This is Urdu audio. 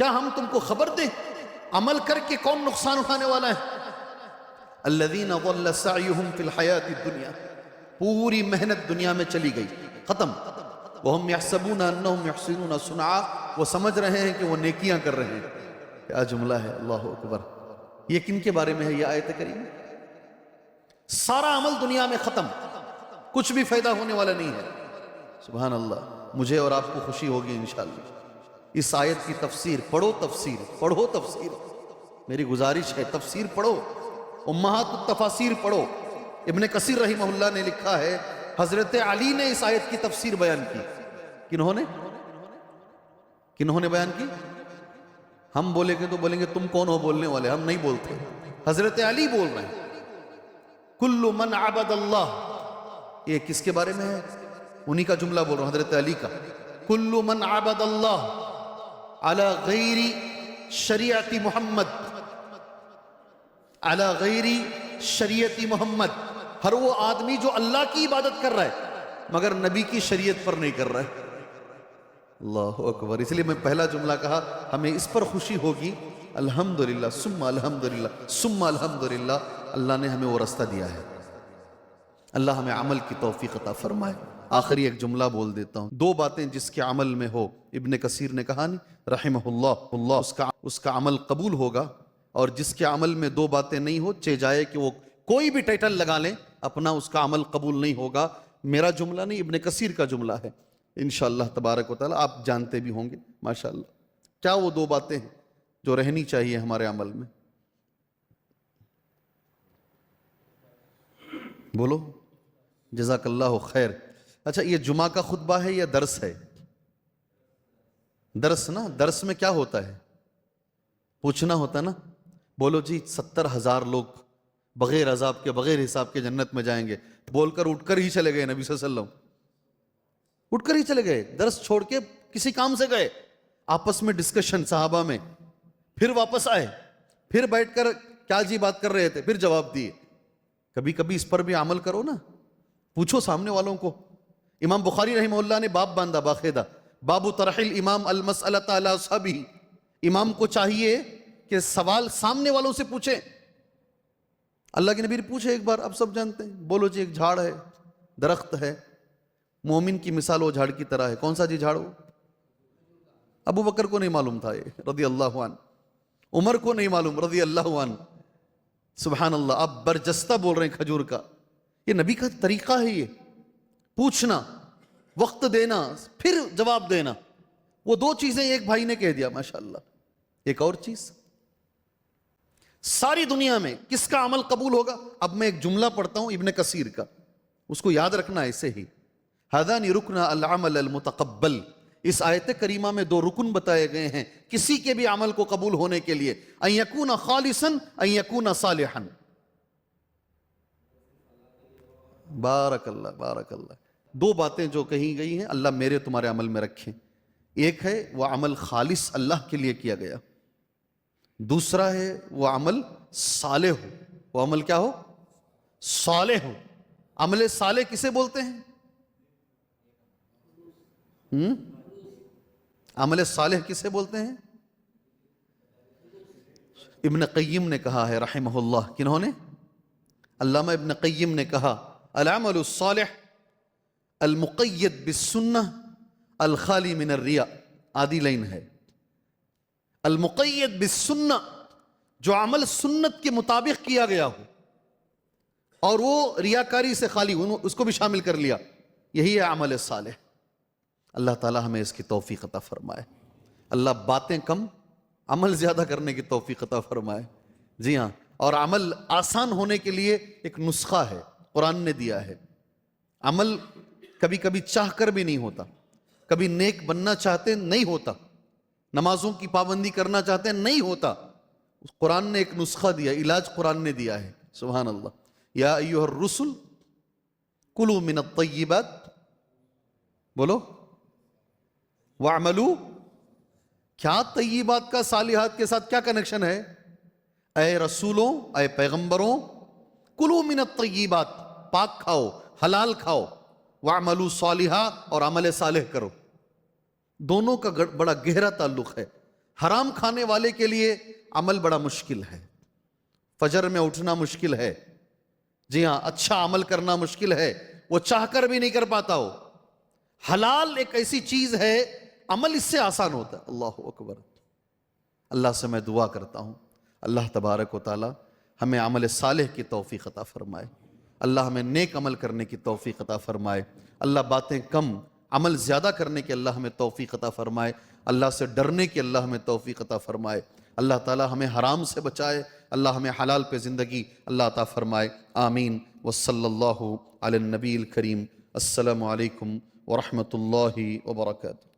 کیا ہم تم کو خبر دیں عمل کر کے کون نقصان اٹھانے والا ہے؟ الذین ضل سعیہم فی الحیات الدنیا، پوری محنت دنیا میں چلی گئی، ختم. وہم یحسبون انہم یحسنون صنعا، وہ سمجھ رہے ہیں کہ وہ نیکیاں کر رہے ہیں. کیا جملہ ہے، اللہ اکبر. یہ کن کے بارے میں ہے یہ آیت کریمہ؟ سارا عمل دنیا میں ختم، کچھ بھی فائدہ ہونے والا نہیں ہے. سبحان اللہ. مجھے اور آپ کو خوشی ہوگی انشاءاللہ. اس آیت کی تفسیر پڑھو، پڑھو تفسیر. میری گزارش ہے تفسیر پڑھو، امہات التفاسیر پڑھو. ابن کثیر رحمہ اللہ نے لکھا ہے حضرت علی نے اس آیت کی تفسیر بیان کی. کنہوں نے بیان کی؟ ہم بولیں گے تو بولیں گے تم کون ہو بولنے والے، ہم نہیں بولتے. حضرت علی بول رہے ہیں کل من عبد اللہ. یہ کس کے بارے میں ہے؟ انہی کا جملہ بول رہا ہوں، حضرت علی کا. کل من عبد اللہ علی غیر شریعت محمد، علی غیر شریعت محمد. ہر وہ آدمی جو اللہ کی عبادت کر رہا ہے مگر نبی کی شریعت پر نہیں کر رہا ہے. اللہ اکبر. اس لیے میں پہلا جملہ کہا ہمیں اس پر خوشی ہوگی. الحمدللہ ثم الحمدللہ ثم الحمدللہ، اللہ نے ہمیں وہ رستہ دیا ہے. اللہ ہمیں عمل کی توفیق عطا فرمائے. آخری ایک جملہ بول دیتا ہوں. دو باتیں جس کے عمل میں ہو، ابن کثیر نے کہا نہیں رحمہ اللہ، اس کا عمل قبول ہوگا. اور جس کے عمل میں دو باتیں نہیں ہو، چہ جائے کہ وہ کوئی بھی ٹائٹل لگا لیں اپنا، اس کا عمل قبول نہیں ہوگا. میرا جملہ نہیں، ابن کثیر کا جملہ ہے. انشاءاللہ تبارک و تعالی آپ جانتے بھی ہوں گے ماشاءاللہ. کیا وہ دو باتیں ہیں جو رہنی چاہیے ہمارے عمل میں؟ بولو. جزاک اللہ خیر. اچھا، یہ جمعہ کا خطبہ ہے یا درس ہے؟ درس نا. درس میں کیا ہوتا ہے؟ پوچھنا ہوتا نا. بولو جی 70,000 لوگ بغیر عذاب کے بغیر حساب کے جنت میں جائیں گے. بول کر اٹھ کر ہی چلے گئے نبی صلی اللہ علیہ وسلم. اٹھ کر ہی چلے گئے، درس چھوڑ کے کسی کام سے گئے. آپس میں ڈسکشن صحابہ میں، پھر واپس آئے، پھر بیٹھ کر کیا جی بات کر رہے تھے، پھر جواب دیے. کبھی کبھی اس پر بھی عمل کرو نا. پوچھو سامنے والوں کو. امام بخاری رحمہ اللہ نے باب باندھا باقاعدہ، باب طرح الامام المسألۃ علی اصحابہ. امام کو چاہیے کہ سوال سامنے والوں سے پوچھیں. اللہ کے نبی نے پوچھے ایک بار، اب سب جانتے ہیں. بولو جی ایک جھاڑ ہے، درخت ہے، مومن کی مثال وہ جھاڑ کی طرح ہے. کون سا جی جھاڑ؟ ہو ابو بکر کو نہیں معلوم تھا یہ رضی اللہ عنہ، عمر کو نہیں معلوم رضی اللہ عنہ. سبحان اللہ. آپ برجستہ بول رہے ہیں کھجور کا. یہ نبی کا طریقہ ہے، یہ پوچھنا، وقت دینا، پھر جواب دینا. وہ دو چیزیں ایک بھائی نے کہہ دیا ماشاءاللہ. ایک اور چیز، ساری دنیا میں کس کا عمل قبول ہوگا؟ اب میں ایک جملہ پڑھتا ہوں ابن کثیر کا، اس کو یاد رکھنا ایسے ہی. ہذان رکن العمل المتقبل. اس آیت کریمہ میں دو رکن بتائے گئے ہیں کسی کے بھی عمل کو قبول ہونے کے لیے. ان یکون خالصا، ان یکون صالحا. بارک اللہ بارک اللہ. دو باتیں جو کہی گئی ہیں اللہ میرے تمہارے عمل میں رکھیں. ایک ہے وہ عمل خالص اللہ کے لیے کیا گیا، دوسرا ہے وہ عمل صالح ہو. وہ عمل کیا ہو؟ صالح ہو. عمل صالح کسے بولتے ہیں؟ عمل صالح کسے بولتے ہیں؟ ابن قیم نے کہا ہے رحمہ اللہ. کنہوں نے؟ علامہ ابن قیم نے کہا العمل الصالح المقید بالسنہ الخالی من الریاء. آدھی لائن ہے. المقید بالسنہ، جو عمل سنت کے مطابق کیا گیا ہو اور وہ ریاکاری سے خالی ہو، اس کو بھی شامل کر لیا، یہی ہے عمل صالح. اللہ تعالی ہمیں اس کی توفیق عطا فرمائے. اللہ باتیں کم عمل زیادہ کرنے کی توفیق عطا فرمائے. جی ہاں. اور عمل آسان ہونے کے لیے ایک نسخہ ہے، قرآن نے دیا ہے. عمل کبھی کبھی چاہ کر بھی نہیں ہوتا، کبھی نیک بننا چاہتے نہیں ہوتا، نمازوں کی پابندی کرنا چاہتے ہیں نہیں ہوتا. قرآن نے ایک نسخہ دیا، علاج قرآن نے دیا ہے. سبحان اللہ. یا ایھا الرسل کلوا من الطیبات، بولو، وَاعْمَلُوا. کیا طیبات کا صالحات کے ساتھ کیا کنیکشن ہے؟ اے رسولوں، اے پیغمبروں، کلوا من الطیبات، پاک کھاؤ، حلال کھاؤ، وَاعْمَلُوا صالحا، اور عمل صالح کرو. دونوں کا بڑا گہرا تعلق ہے. حرام کھانے والے کے لیے عمل بڑا مشکل ہے، فجر میں اٹھنا مشکل ہے، جی ہاں اچھا عمل کرنا مشکل ہے، وہ چاہ کر بھی نہیں کر پاتا ہو۔ حلال ایک ایسی چیز ہے، عمل اس سے آسان ہوتا ہے۔ اللہ اکبر۔ اللہ سے میں دعا کرتا ہوں اللہ تبارک و تعالی ہمیں عمل صالح کی توفیق عطا فرمائے، اللہ ہمیں نیک عمل کرنے کی توفیق عطا فرمائے، اللہ باتیں کم عمل زیادہ کرنے کی اللہ ہمیں توفیق عطا فرمائے، اللہ سے ڈرنے کی اللہ ہمیں توفیق عطا فرمائے، اللہ تعالی ہمیں حرام سے بچائے، اللہ ہمیں حلال پہ زندگی اللہ عطا فرمائے، آمین۔ وصلی اللہ علی النبی الکریم۔ السلام علیکم ورحمۃ اللہ وبرکاتہ۔